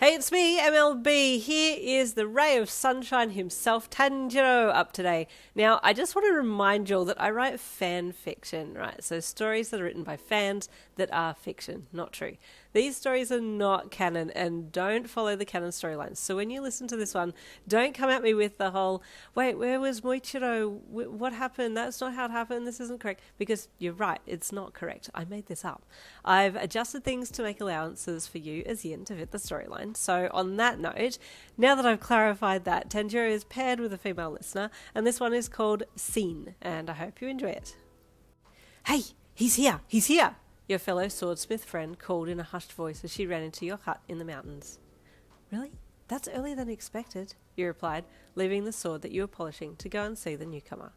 Hey, it's me, MLB. Here is the ray of sunshine himself, Tanjiro, up today. Now, I just want to remind you all that I write fan fiction, right? So stories that are written by fans that are fiction, not true. These stories are not canon and don't follow the canon storylines. So when you listen to this one, don't come at me with the whole, wait, where was Moichiro? What happened? That's not how it happened. This isn't correct. Because you're right, it's not correct. I made this up. I've adjusted things to make allowances for you as Yin to fit the storyline. So on that note, now that I've clarified that, Tanjiro is paired with a female listener, and this one is called Scene, and I hope you enjoy it. Hey, he's here! He's here! Your fellow swordsmith friend called in a hushed voice as she ran into your hut in the mountains. Really? That's earlier than expected, you replied, leaving the sword that you were polishing to go and see the newcomer.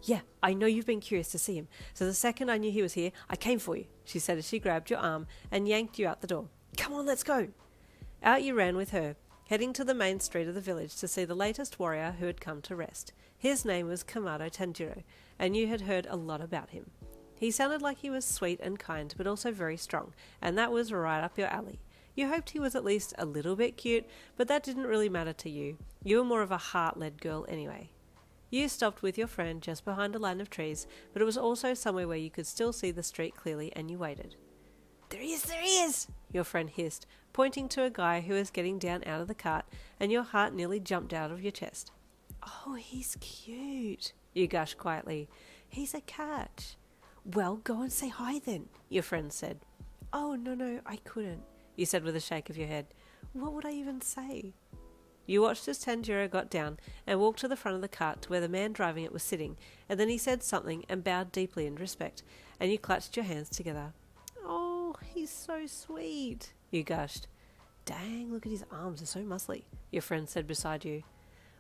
Yeah, I know you've been curious to see him, so the second I knew he was here, I came for you, she said as she grabbed your arm and yanked you out the door. Come on, let's go! Out you ran with her, heading to the main street of the village to see the latest warrior who had come to rest. His name was Kamado Tanjiro, and you had heard a lot about him. He sounded like he was sweet and kind, but also very strong, and that was right up your alley. You hoped he was at least a little bit cute, but that didn't really matter to you. You were more of a heart-led girl anyway. You stopped with your friend just behind a line of trees, but it was also somewhere where you could still see the street clearly, and you waited. There he is! Your friend hissed, pointing to a guy who was getting down out of the cart, and your heart nearly jumped out of your chest. Oh, he's cute, you gushed quietly. He's a catch. Well, go and say hi then, your friend said. Oh, no, I couldn't, you said with a shake of your head. What would I even say? You watched as Tanjiro got down and walked to the front of the cart to where the man driving it was sitting, and then he said something and bowed deeply in respect, and you clutched your hands together. Oh, he's so sweet, you gushed. Dang, look at his arms, they're so muscly, your friend said beside you.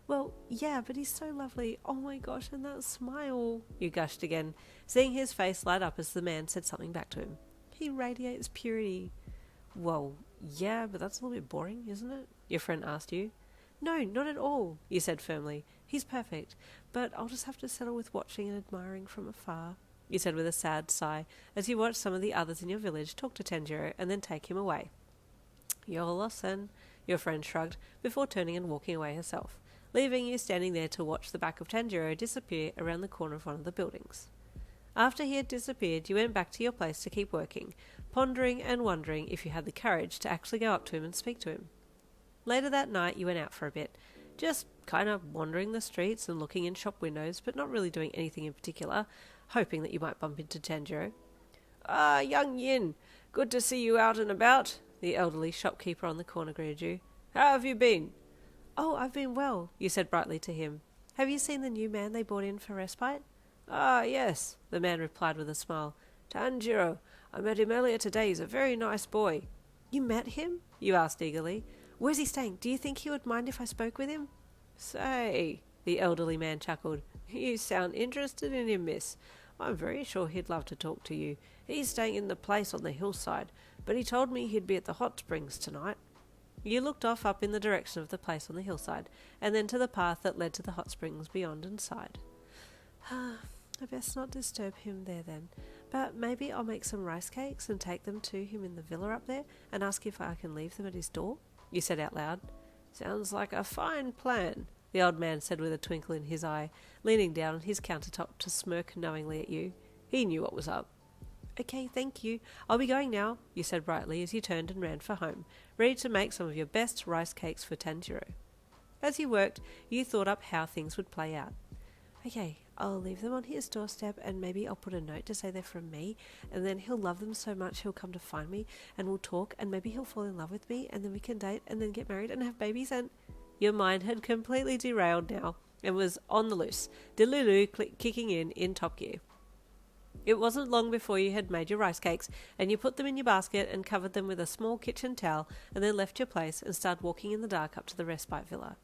Well, yeah, but he's so lovely. Oh my gosh, and that smile, you gushed again, seeing his face light up as the man said something back to him. He radiates purity. Well, yeah, but that's a little bit boring, isn't it? Your friend asked you. No, not at all, you said firmly. He's perfect, but I'll just have to settle with watching and admiring from afar, you said with a sad sigh as you watched some of the others in your village talk to Tanjiro and then take him away. You're lost then, your friend shrugged before turning and walking away herself, leaving you standing there to watch the back of Tanjiro disappear around the corner of one of the buildings. After he had disappeared, you went back to your place to keep working, pondering and wondering if you had the courage to actually go up to him and speak to him. Later that night, you went out for a bit, just kind of wandering the streets and looking in shop windows, but not really doing anything in particular, hoping that you might bump into Tanjiro. Ah, young Yin, good to see you out and about, the elderly shopkeeper on the corner greeted you. How have you been? Oh, I've been well, you said brightly to him. Have you seen the new man they brought in for respite? Ah, yes, the man replied with a smile. Tanjiro, I met him earlier today. He's a very nice boy. You met him? You asked eagerly. Where's he staying? Do you think he would mind if I spoke with him? Say, the elderly man chuckled. You sound interested in him, miss. I'm very sure he'd love to talk to you. He's staying in the place on the hillside, but he told me he'd be at the hot springs tonight. You looked off up in the direction of the place on the hillside, and then to the path that led to the hot springs beyond and sighed. I best not disturb him there then, but maybe I'll make some rice cakes and take them to him in the villa up there and ask if I can leave them at his door, you said out loud. Sounds like a fine plan, the old man said with a twinkle in his eye, leaning down on his countertop to smirk knowingly at you. He knew what was up. Okay, thank you. I'll be going now, you said brightly as you turned and ran for home, ready to make some of your best rice cakes for Tanjiro. As you worked, you thought up how things would play out. Okay, I'll leave them on his doorstep and maybe I'll put a note to say they're from me, and then he'll love them so much he'll come to find me and we'll talk and maybe he'll fall in love with me and then we can date and then get married and have babies and... Your mind had completely derailed now and was on the loose, Delulu kicking in top gear. It wasn't long before you had made your rice cakes, and you put them in your basket and covered them with a small kitchen towel, and then left your place and started walking in the dark up to the respite villa.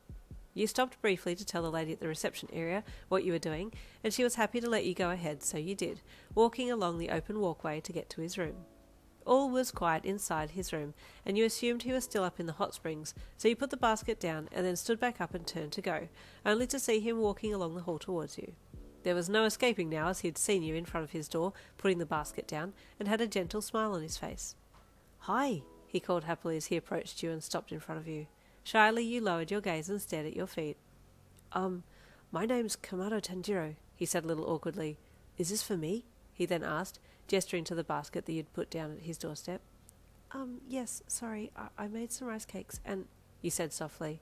You stopped briefly to tell the lady at the reception area what you were doing, and she was happy to let you go ahead, so you did, walking along the open walkway to get to his room. All was quiet inside his room, and you assumed he was still up in the hot springs, so you put the basket down and then stood back up and turned to go, only to see him walking along the hall towards you. There was no escaping now as he had seen you in front of his door, putting the basket down, and had a gentle smile on his face. Hi, he called happily as he approached you and stopped in front of you. Shyly, you lowered your gaze and stared at your feet. My name's Kamado Tanjiro, he said a little awkwardly. Is this for me? He then asked, gesturing to the basket that you'd put down at his doorstep. Yes, sorry, I made some rice cakes and... you said softly.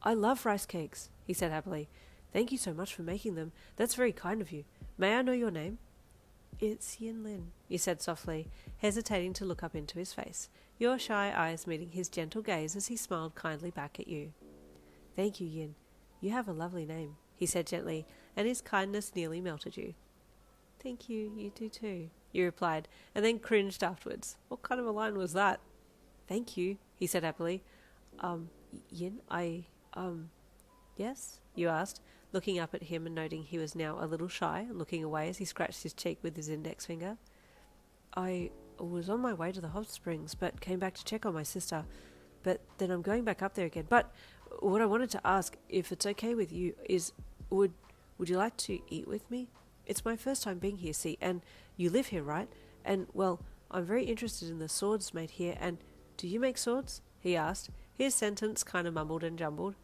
I love rice cakes, he said happily. Thank you so much for making them. That's very kind of you. May I know your name? It's Yin Lin, you said softly, hesitating to look up into his face, your shy eyes meeting his gentle gaze as he smiled kindly back at you. Thank you, Yin. You have a lovely name, he said gently, and his kindness nearly melted you. Thank you, you do too, you replied, and then cringed afterwards. What kind of a line was that? Thank you, he said happily. Yin, yes? You asked, looking up at him and noting he was now a little shy and looking away as he scratched his cheek with his index finger. I was on my way to the hot springs, but came back to check on my sister. But then I'm going back up there again. But what I wanted to ask, if it's okay with you, is would you like to eat with me? It's my first time being here, see, and you live here, right? And, well, I'm very interested in the swords made here, and do you make swords? He asked, his sentence kind of mumbled and jumbled.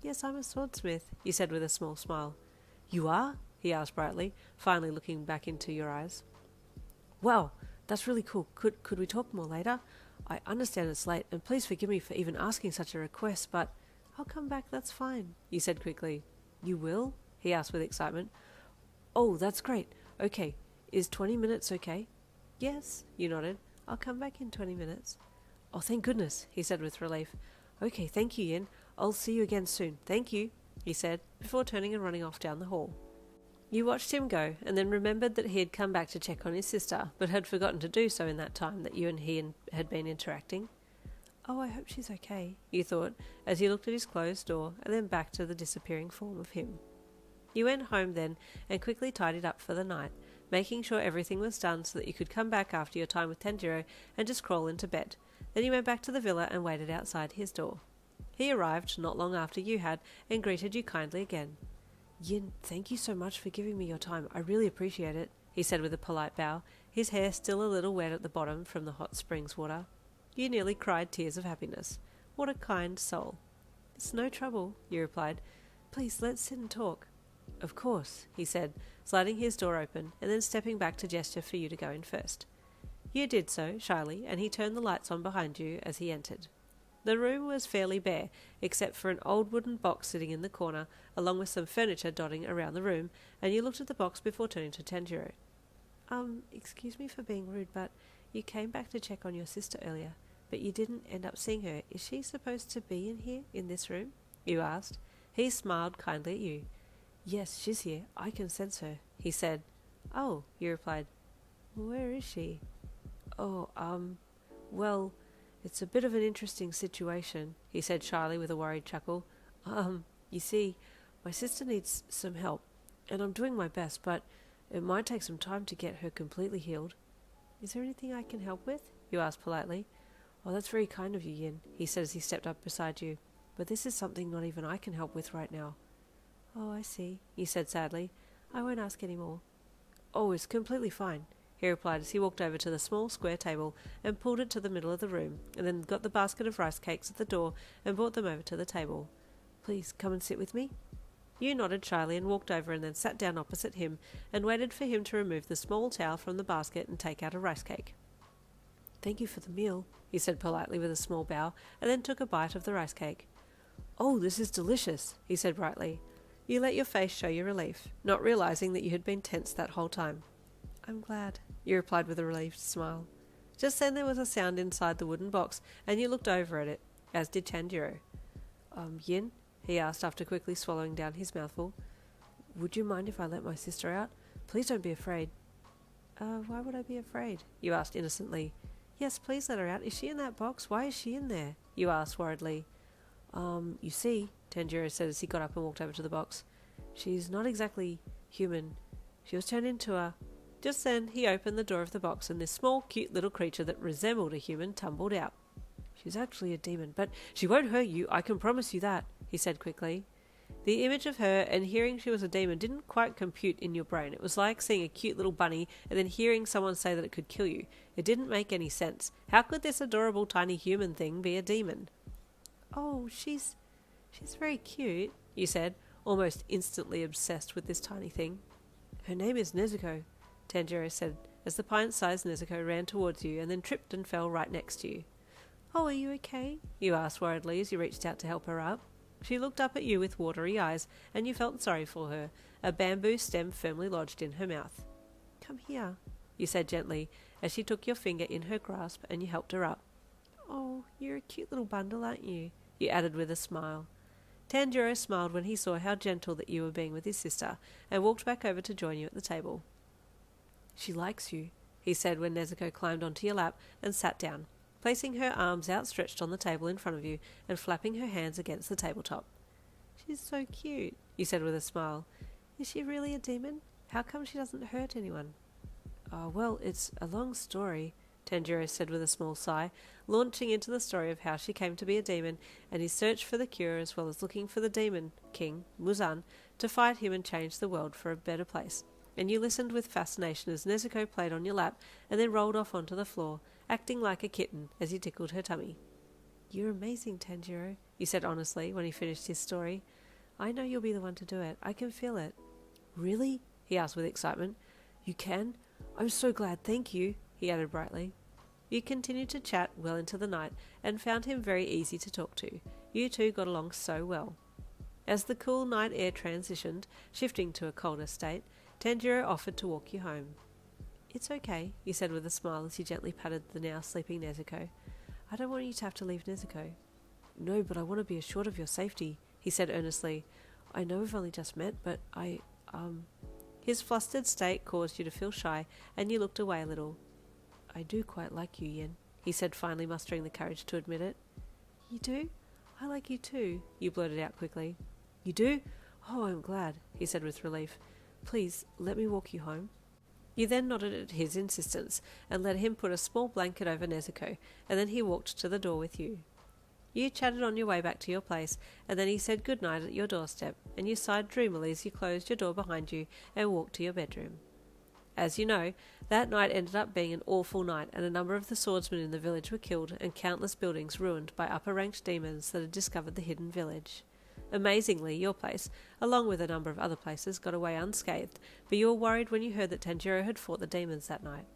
Yes, I'm a swordsmith, you said with a small smile. You are? He asked brightly, finally looking back into your eyes. Well, that's really cool. Could we talk more later? I understand it's late, and please forgive me for even asking such a request, but I'll come back, that's fine, you said quickly. You will? He asked with excitement. Oh, that's great. Okay, is 20 minutes okay? Yes, you nodded. I'll come back in 20 minutes. Oh, thank goodness, he said with relief. Okay, thank you, Yin. I'll see you again soon. Thank you, he said, before turning and running off down the hall. You watched him go, and then remembered that he had come back to check on his sister, but had forgotten to do so in that time that you and he had been interacting. Oh, I hope she's okay, you thought, as you looked at his closed door, and then back to the disappearing form of him. You went home then, and quickly tidied up for the night, making sure everything was done so that you could come back after your time with Tanjiro and just crawl into bed. Then you went back to the villa and waited outside his door. He arrived not long after you had, and greeted you kindly again. Yin, thank you so much for giving me your time. I really appreciate it, he said with a polite bow, his hair still a little wet at the bottom from the hot springs water. You nearly cried tears of happiness. What a kind soul. It's no trouble, you replied. Please, let's sit and talk. Of course, he said, sliding his door open, and then stepping back to gesture for you to go in first. You did so, shyly, and he turned the lights on behind you as he entered. The room was fairly bare, except for an old wooden box sitting in the corner, along with some furniture dotting around the room, and you looked at the box before turning to Tanjiro. Excuse me for being rude, but you came back to check on your sister earlier, but you didn't end up seeing her. Is she supposed to be in here, in this room? You asked. He smiled kindly at you. Yes, she's here. I can sense her, he said. Oh, you replied. Where is she? Oh, well... It's a bit of an interesting situation, he said shyly with a worried chuckle. You see, my sister needs some help, and I'm doing my best, but it might take some time to get her completely healed. Is there anything I can help with? You asked politely. Oh, that's very kind of you, Yin, he said as he stepped up beside you, but this is something not even I can help with right now. Oh, I see, you said sadly. I won't ask any more. Oh, it's completely fine, he replied as he walked over to the small square table and pulled it to the middle of the room, and then got the basket of rice cakes at the door and brought them over to the table. Please come and sit with me. You nodded shyly and walked over and then sat down opposite him and waited for him to remove the small towel from the basket and take out a rice cake. Thank you for the meal, he said politely with a small bow, and then took a bite of the rice cake. Oh, this is delicious, he said brightly. You let your face show your relief, not realizing that you had been tense that whole time. I'm glad, you replied with a relieved smile. Just then there was a sound inside the wooden box, and you looked over at it, as did Tanjiro. Yin? He asked after quickly swallowing down his mouthful. Would you mind if I let my sister out? Please don't be afraid. Why would I be afraid? You asked innocently. Yes, please let her out. Is she in that box? Why is she in there? You asked worriedly. You see, Tanjiro said as he got up and walked over to the box. She's not exactly human. She was turned into a... Just then he opened the door of the box and this small, cute little creature that resembled a human tumbled out. She's actually a demon, but she won't hurt you, I can promise you that, he said quickly. The image of her and hearing she was a demon didn't quite compute in your brain. It was like seeing a cute little bunny and then hearing someone say that it could kill you. It didn't make any sense. How could this adorable tiny human thing be a demon? Oh, she's very cute, you said, almost instantly obsessed with this tiny thing. Her name is Nezuko, Tanjiro said, as the pint-sized Nezuko ran towards you and then tripped and fell right next to you. Oh, are you okay? You asked worriedly as you reached out to help her up. She looked up at you with watery eyes, and you felt sorry for her, a bamboo stem firmly lodged in her mouth. Come here, you said gently, as she took your finger in her grasp and you helped her up. Oh, you're a cute little bundle, aren't you? You added with a smile. Tanjiro smiled when he saw how gentle that you were being with his sister, and walked back over to join you at the table. She likes you, he said when Nezuko climbed onto your lap and sat down, placing her arms outstretched on the table in front of you and flapping her hands against the tabletop. She's so cute, you said with a smile. Is she really a demon? How come she doesn't hurt anyone? Oh, well, it's a long story, Tanjiro said with a small sigh, launching into the story of how she came to be a demon and his search for the cure as well as looking for the demon king, Muzan, to fight him and change the world for a better place. And you listened with fascination as Nezuko played on your lap and then rolled off onto the floor, acting like a kitten as he tickled her tummy. You're amazing, Tanjiro, you said honestly when he finished his story. I know you'll be the one to do it. I can feel it. Really? He asked with excitement. You can? I'm so glad, thank you, he added brightly. You continued to chat well into the night and found him very easy to talk to. You two got along so well. As the cool night air transitioned, shifting to a colder state, Tanjiro offered to walk you home. It's okay, you said with a smile as he gently patted the now sleeping Nezuko. I don't want you to have to leave Nezuko. No, but I want to be assured of your safety, he said earnestly. I know we've only just met, but His flustered state caused you to feel shy, and you looked away a little. I do quite like you, Yin, he said, finally mustering the courage to admit it. You do? I like you too, you blurted out quickly. You do? Oh, I'm glad, he said with relief. Please, let me walk you home. You then nodded at his insistence and let him put a small blanket over Nezuko, and then he walked to the door with you. You chatted on your way back to your place, and then he said good night at your doorstep, and you sighed dreamily as you closed your door behind you and walked to your bedroom. As you know, that night ended up being an awful night, and a number of the swordsmen in the village were killed and countless buildings ruined by upper-ranked demons that had discovered the hidden village. Amazingly, your place, along with a number of other places, got away unscathed, but you were worried when you heard that Tanjiro had fought the demons that night.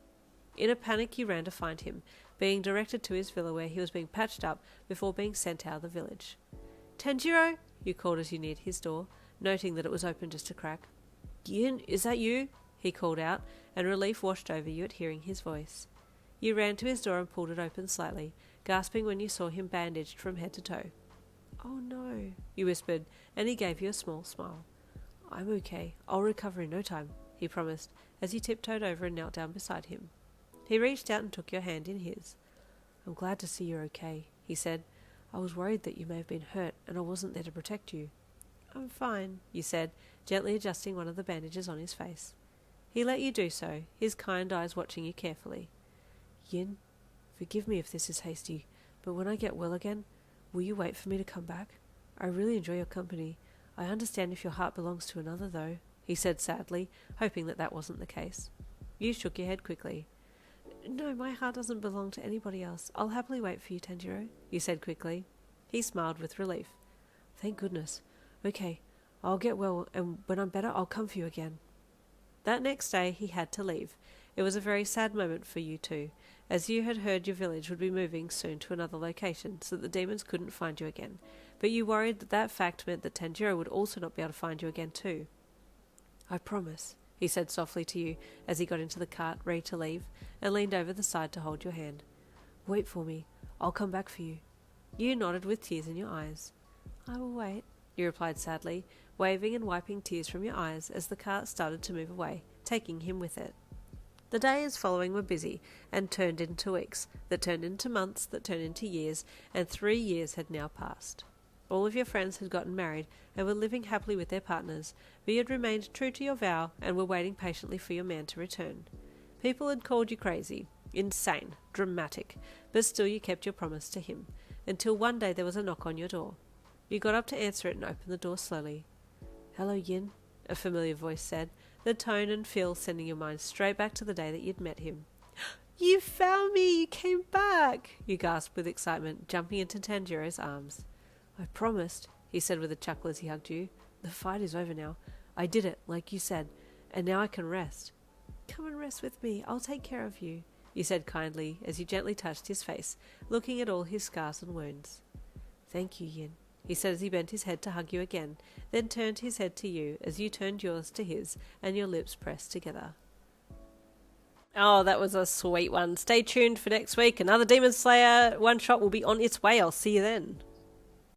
In a panic, you ran to find him, being directed to his villa where he was being patched up before being sent out of the village. Tanjiro, you called as you neared his door, noting that it was open just a crack. Yin, is that you? He called out, and relief washed over you at hearing his voice. You ran to his door and pulled it open slightly, gasping when you saw him bandaged from head to toe. Oh no, you whispered, and he gave you a small smile. I'm okay. I'll recover in no time, he promised, as you tiptoed over and knelt down beside him. He reached out and took your hand in his. I'm glad to see you're okay, he said. I was worried that you may have been hurt, and I wasn't there to protect you. I'm fine, you said, gently adjusting one of the bandages on his face. He let you do so, his kind eyes watching you carefully. Yin, forgive me if this is hasty, but when I get well again, will you wait for me to come back? I really enjoy your company. I understand if your heart belongs to another, though, he said sadly, hoping that that wasn't the case. You shook your head quickly. No, my heart doesn't belong to anybody else. I'll happily wait for you, Tanjiro, you said quickly. He smiled with relief. Thank goodness. Okay, I'll get well, and when I'm better, I'll come for you again. That next day he had to leave. It was a very sad moment for you too, as you had heard your village would be moving soon to another location so that the demons couldn't find you again, but you worried that that fact meant that Tanjiro would also not be able to find you again too. I promise, he said softly to you as he got into the cart ready to leave and leaned over the side to hold your hand. Wait for me. I'll come back for you. You nodded with tears in your eyes. I will wait, you replied sadly, waving and wiping tears from your eyes as the cart started to move away, taking him with it. The days following were busy and turned into weeks, that turned into months, that turned into years, and 3 years had now passed. All of your friends had gotten married and were living happily with their partners, but you had remained true to your vow and were waiting patiently for your man to return. People had called you crazy, insane, dramatic, but still you kept your promise to him, until one day there was a knock on your door. You got up to answer it and opened the door slowly. "Hello, Yin," a familiar voice said, the tone and feel sending your mind straight back to the day that you'd met him. "You found me! You came back!" you gasped with excitement, jumping into Tanjiro's arms. "I promised," he said with a chuckle as he hugged you. "The fight is over now. I did it, like you said, and now I can rest." "Come and rest with me. I'll take care of you," you said kindly as you gently touched his face, looking at all his scars and wounds. "Thank you, Yin," he said as he bent his head to hug you again, then turned his head to you as you turned yours to his and your lips pressed together. Oh, that was a sweet one. Stay tuned for next week. Another Demon Slayer one-shot will be on its way. I'll see you then.